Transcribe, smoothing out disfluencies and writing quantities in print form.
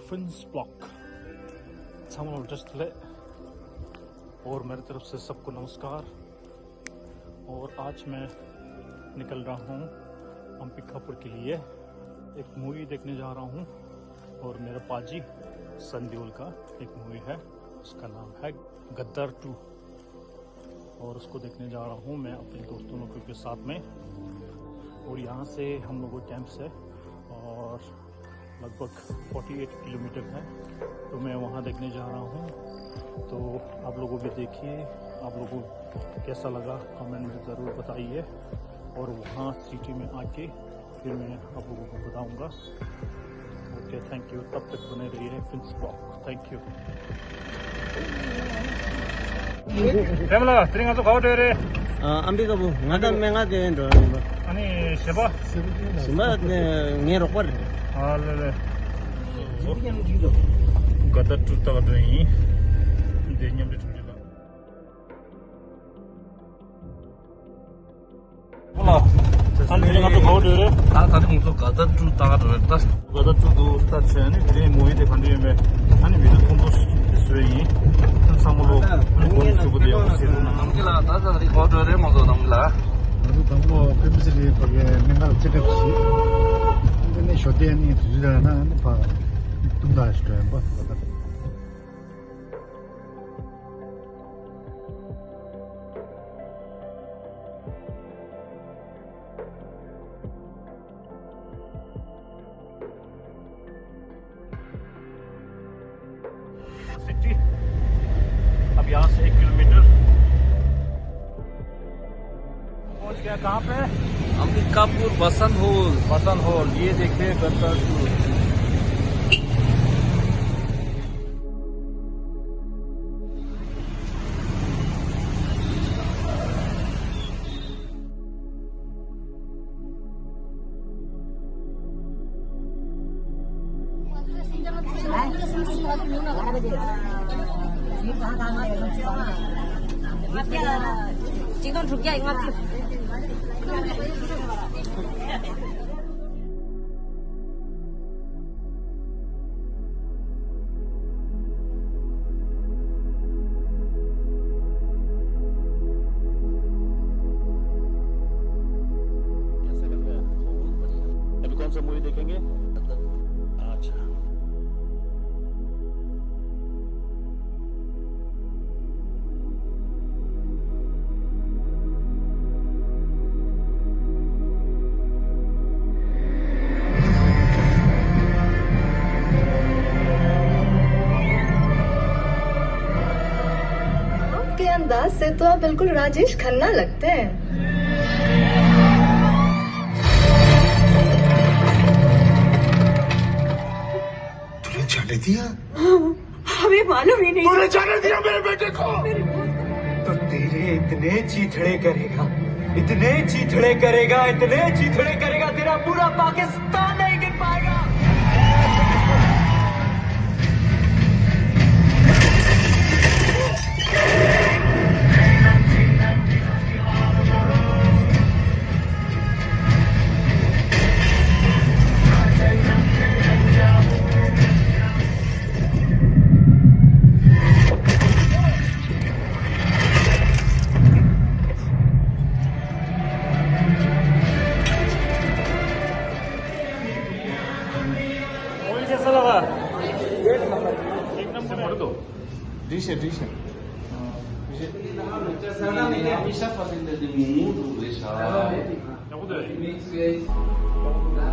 Fins block और मेरी तरफ से सबको नमस्कार। और आज मैं निकल रहा हूँ अंबिकापुर के लिए, एक मूवी देखने जा रहा हूँ। और मेरा पाजी सन देओल का एक मूवी है, उसका नाम है गद्दार 2, और उसको देखने जा रहा हूँ मैं अपने दोस्तों लोगों के साथ में। और यहाँ से हम लोगों कैंप से और लगभग 48 किलोमीटर है, तो मैं वहाँ देखने जा रहा हूँ। तो आप लोगों भी देखिए, आप लोगों को कैसा लगा कमेंट में ज़रूर बताइए। और वहाँ सिटी में आके फिर मैं आप लोगों को बताऊँगा। Okay, thank you. तब तक बने रहिए fins blog. Thank you. Pemla, teringat tu kau dari? Ambikabu, ngadan mengat dia endo. Ani siapa? Semua ngerokor. Alele. Gada tu tak ada ini. Dia nyam dia curi lah. Pula. Ani teringat tu kau dari? Tadi untuk gada tu tak ada. Gada tu tu tak cina ni. Dia movie dekan dia me. Ani video kondos sesuai. Samolo. namgila tata recorder e mozo namgila 나도 방금 팬들이 거기에 맨날 어쨌든 근데 쇼대니 주저나 봐 뚱다 하시더라 봐. City अब यहाँ से 1 kilometre पहुँच गया। कहाँ पे? अंबिकापुर बसंत hall. ये देखिए गद्दार 2। 지금 두 개 이거 कैसे लग रहा है? अभी कौन सा मूवी देखेंगे? अच्छा, के अंदाज से तो आप बिल्कुल राजेश खन्ना लगते हैं। तूने जाने दिया? हमें मालूम ही नहीं। तूने जाने दिया मेरे बेटे को? तो तेरे इतने चीथड़े करेगा, इतने चीथड़े करेगा तेरा पूरा पाकिस्तान नहीं गिर पाएगा। मूवी कैसा लगा? एक नंबर दो। Dice. Bisa fazer de mundo deixar. Ya bu da.